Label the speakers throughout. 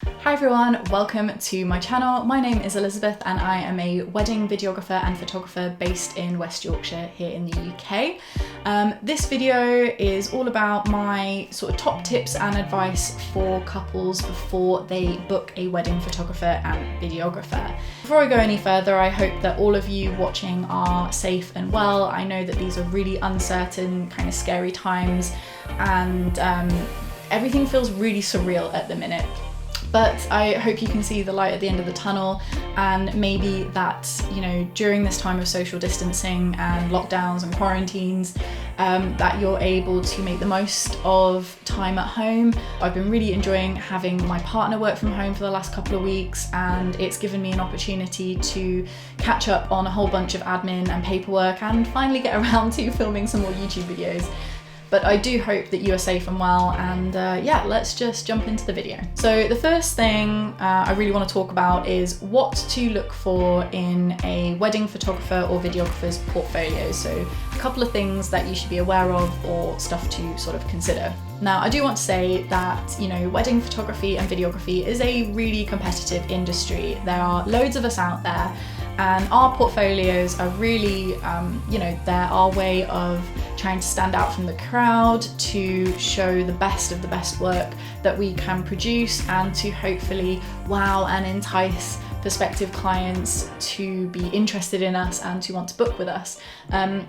Speaker 1: Hi everyone, welcome to my channel. My name is Elizabeth and I am a wedding videographer and photographer based in West Yorkshire here in the UK. This video is all about my sort of top tips and advice for couples before they book a wedding photographer and videographer. Before I go any further, I hope that all of you watching are safe and well. I know that these are really uncertain, kind of scary times, and everything feels really surreal at the minute. But I hope you can see the light at the end of the tunnel, and maybe that, you know, during this time of social distancing and lockdowns and quarantines, that you're able to make the most of time at home. I've been really enjoying having my partner work from home for the last couple of weeks, and it's given me an opportunity to catch up on a whole bunch of admin and paperwork and finally get around to filming some more YouTube videos. But I do hope that you are safe and well, and yeah, let's just jump into the video. So the first thing I really want to talk about is what to look for in a wedding photographer or videographer's portfolio. So a couple of things that you should be aware of or stuff to sort of consider. Now, I do want to say that, you know, wedding photography and videography is a really competitive industry. There are loads of us out there, and our portfolios are really, you know, they're our way of trying to stand out from the crowd, to show the best of the best work that we can produce, and to hopefully wow and entice prospective clients to be interested in us and to want to book with us.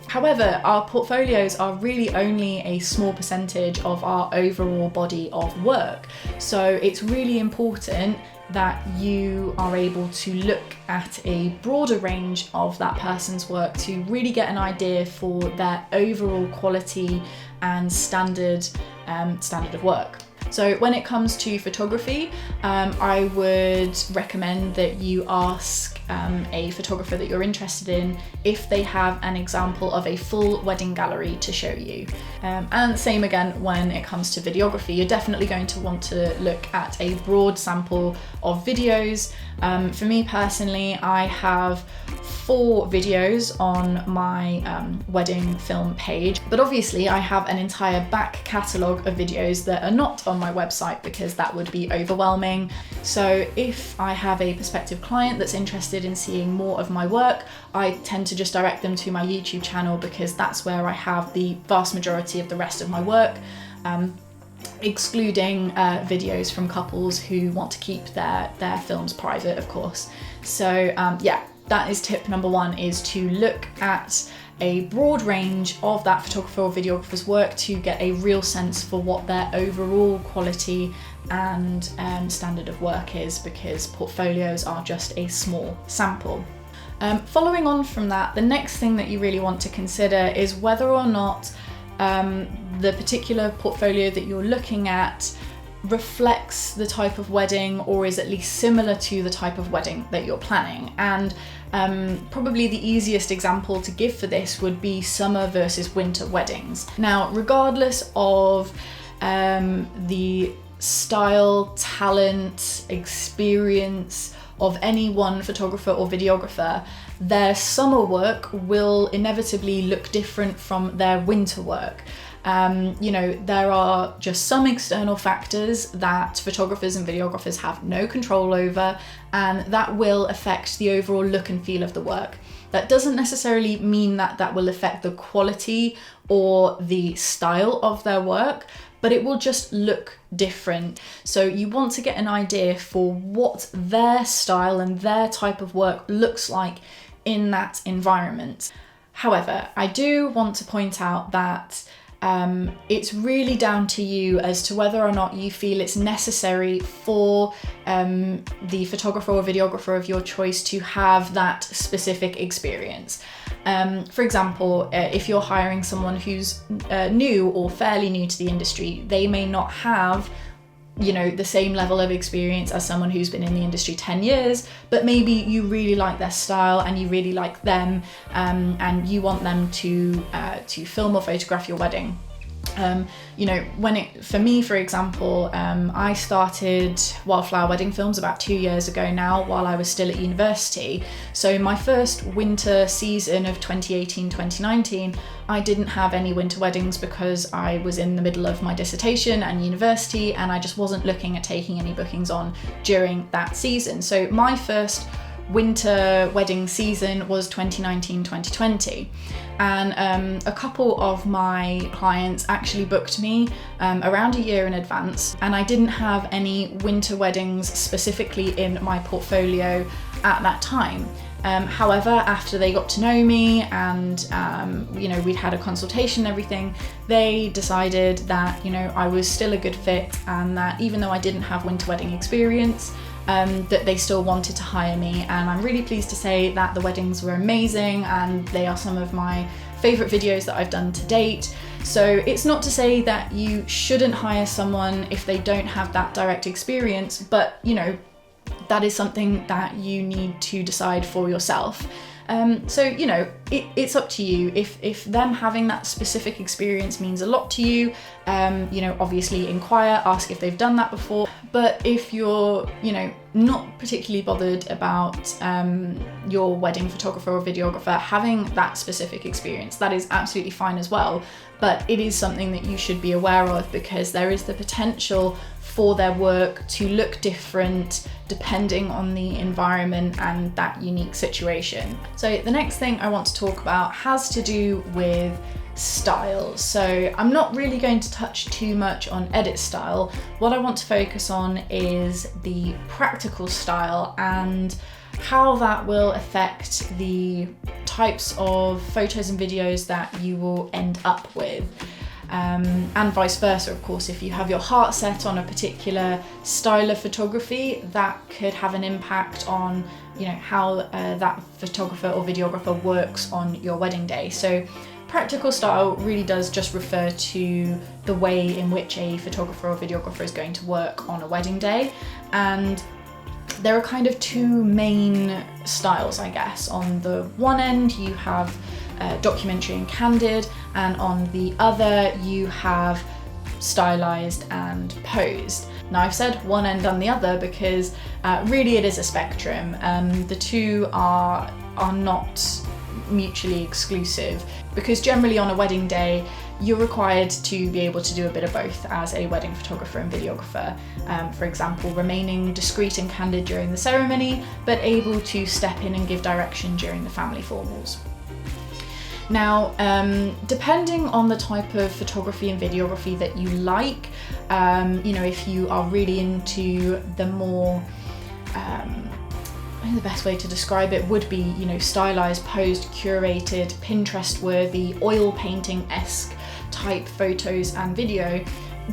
Speaker 1: However, our portfolios are really only a small percentage of our overall body of work. So it's really important that you are able to look at a broader range of that person's work to really get an idea for their overall quality and standard of work. So when it comes to photography, I would recommend that you ask a photographer that you're interested in if they have an example of a full wedding gallery to show you. And same again when it comes to videography, you're definitely going to want to look at a broad sample of videos. For me personally, I have 4 videos on my wedding film page, but obviously I have an entire back catalogue of videos that are not on my website because that would be overwhelming. So if I have a prospective client that's interested in seeing more of my work, I tend to just direct them to my YouTube channel because that's where I have the vast majority of the rest of my work, excluding videos from couples who want to keep their films private, of course. So yeah, that is tip number 1, is to look at a broad range of that photographer or videographer's work to get a real sense for what their overall quality and standard of work is, because portfolios are just a small sample. Following on from that, the next thing that you really want to consider is whether or not the particular portfolio that you're looking at reflects the type of wedding, or is at least similar to the type of wedding that you're planning. And probably the easiest example to give for this would be summer versus winter weddings. Now, regardless of the style, talent, experience of any one photographer or videographer, their summer work will inevitably look different from their winter work. You know, there are just some external factors that photographers and videographers have no control over, and that will affect the overall look and feel of the work. That doesn't necessarily mean that that will affect the quality or the style of their work, but it will just look different. So you want to get an idea for what their style and their type of work looks like in that environment. However, I do want to point out that it's really down to you as to whether or not you feel it's necessary for the photographer or videographer of your choice to have that specific experience. For example, if you're hiring someone who's new or fairly new to the industry, they may not have, you know, the same level of experience as someone who's been in the industry 10 years, but maybe you really like their style and you really like them, and you want them to film or photograph your wedding. You know, for me, for example, I started Wildflower Wedding Films about 2 years ago now, while I was still at university. So my first winter season of 2018-2019, I didn't have any winter weddings because I was in the middle of my dissertation and university, and I just wasn't looking at taking any bookings on during that season. So my first winter wedding season was 2019-2020, and a couple of my clients actually booked me around a year in advance, and I didn't have any winter weddings specifically in my portfolio at that time. However, after they got to know me and you know, we'd had a consultation and everything, they decided that, you know, I was still a good fit, and that even though I didn't have winter wedding experience, that they still wanted to hire me. And I'm really pleased to say that the weddings were amazing, and they are some of my favorite videos that I've done to date. So it's not to say that you shouldn't hire someone if they don't have that direct experience, but you know, that is something that you need to decide for yourself. So, you know, it's up to you. If them having that specific experience means a lot to you, you know, obviously inquire, ask if they've done that before. But if you're, you know, not particularly bothered about your wedding photographer or videographer having that specific experience, that is absolutely fine as well. But it is something that you should be aware of, because there is the potential for their work to look different depending on the environment and that unique situation. So the next thing I want to talk about has to do with style. So I'm not really going to touch too much on edit style. What I want to focus on is the practical style and how that will affect the types of photos and videos that you will end up with. And vice versa, of course. If you have your heart set on a particular style of photography, that could have an impact on, you know, how that photographer or videographer works on your wedding day. So practical style really does just refer to the way in which a photographer or videographer is going to work on a wedding day. And there are kind of two main styles, I guess. On the one end, you have documentary and candid, and on the other you have stylized and posed. Now I've said one end and the other because really it is a spectrum. The two are not mutually exclusive, because generally on a wedding day you're required to be able to do a bit of both as a wedding photographer and videographer. For example, remaining discreet and candid during the ceremony, but able to step in and give direction during the family formals. Now, depending on the type of photography and videography that you like, you know, if you are really into the more, I think the best way to describe it would be, you know, stylized, posed, curated, Pinterest-worthy, oil painting-esque type photos and video,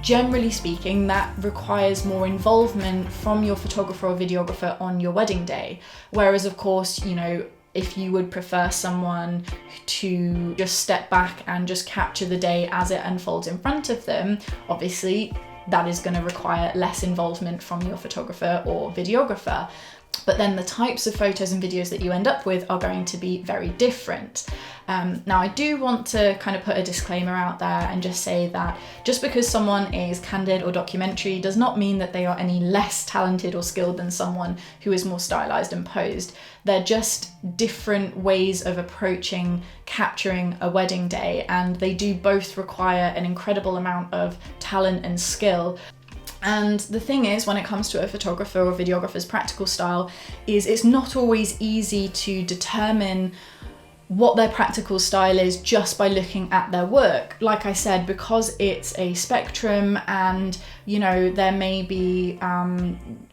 Speaker 1: generally speaking, that requires more involvement from your photographer or videographer on your wedding day. Whereas, of course, you know, if you would prefer someone to just step back and just capture the day as it unfolds in front of them, obviously that is going to require less involvement from your photographer or videographer. But then the types of photos and videos that you end up with are going to be very different. Now I do want to kind of put a disclaimer out there and just say that just because someone is candid or documentary does not mean that they are any less talented or skilled than someone who is more stylized and posed. They're just different ways of approaching capturing a wedding day, and they do both require an incredible amount of talent and skill. And the thing is, when it comes to a photographer or videographer's practical style, is it's not always easy to determine what their practical style is just by looking at their work. Like I said, because it's a spectrum, and you know, there may be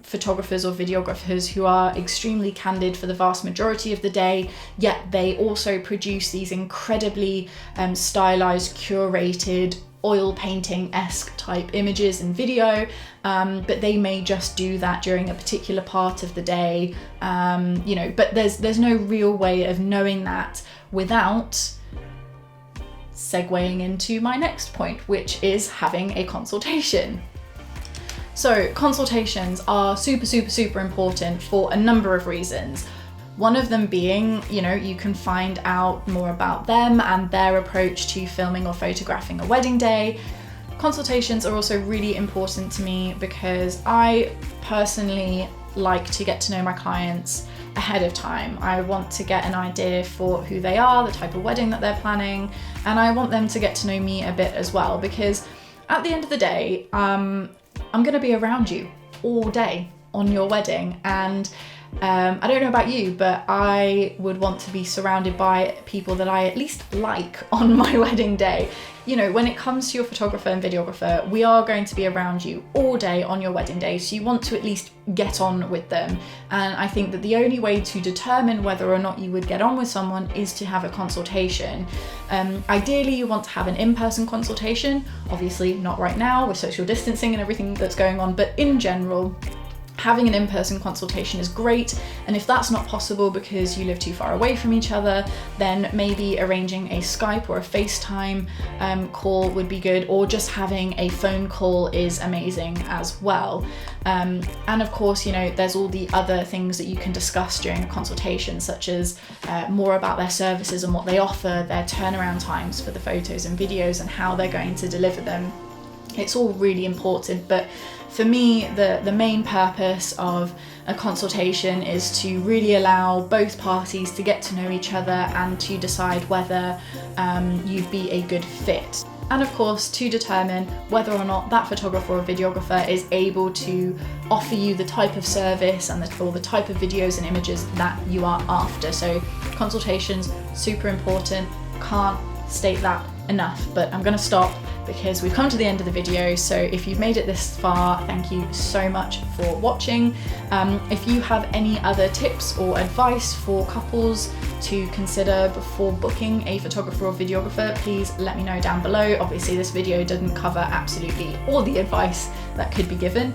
Speaker 1: photographers or videographers who are extremely candid for the vast majority of the day, yet they also produce these incredibly stylized, curated, oil painting-esque type images and video, but they may just do that during a particular part of the day, you know, but there's no real way of knowing that without segueing into my next point, which is having a consultation. So consultations are super important for a number of reasons. One of them being, you know, you can find out more about them and their approach to filming or photographing a wedding day. Consultations are also really important to me because I personally like to get to know my clients ahead of time. I want to get an idea for who they are, the type of wedding that they're planning, and I want them to get to know me a bit as well, because at the end of the day, I'm going to be around you all day on your wedding, and I don't know about you, but I would want to be surrounded by people that I at least like on my wedding day. You know, when it comes to your photographer and videographer, we are going to be around you all day on your wedding day, so you want to at least get on with them. And I think that the only way to determine whether or not you would get on with someone is to have a consultation. Ideally, you want to have an in-person consultation. Obviously, not right now with social distancing and everything that's going on, but in general, having an in-person consultation is great. And if that's not possible because you live too far away from each other, then maybe arranging a Skype or a FaceTime call would be good, or just having a phone call is amazing as well. And of course, you know, there's all the other things that you can discuss during a consultation, such as more about their services and what they offer, their turnaround times for the photos and videos, and how they're going to deliver them. It's all really important, but for me, the main purpose of a consultation is to really allow both parties to get to know each other and to decide whether you'd be a good fit. And of course, to determine whether or not that photographer or videographer is able to offer you the type of service and or the type of videos and images that you are after. So consultations, super important, can't state that enough, but I'm going to stop because we've come to the end of the video. So if you've made it this far, thank you so much for watching. If you have any other tips or advice for couples to consider before booking a photographer or videographer, please let me know down below. Obviously this video didn't cover absolutely all the advice that could be given.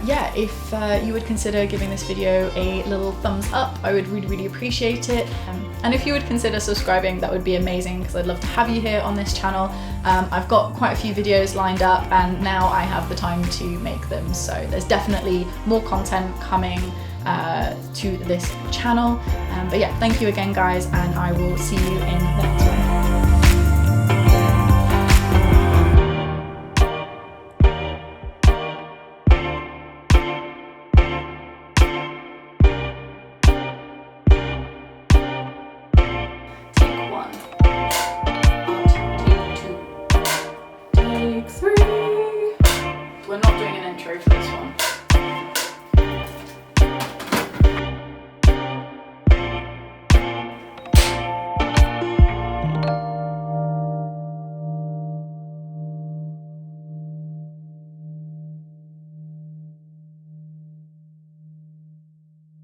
Speaker 1: Yeah, if you would consider giving this video a little thumbs up, I would really appreciate it. And if you would consider subscribing, that would be amazing, because I'd love to have you here on this channel. I've got quite a few videos lined up and now I have the time to make them, so there's definitely more content coming to this channel. But yeah, thank you again guys, and I will see you in the next one.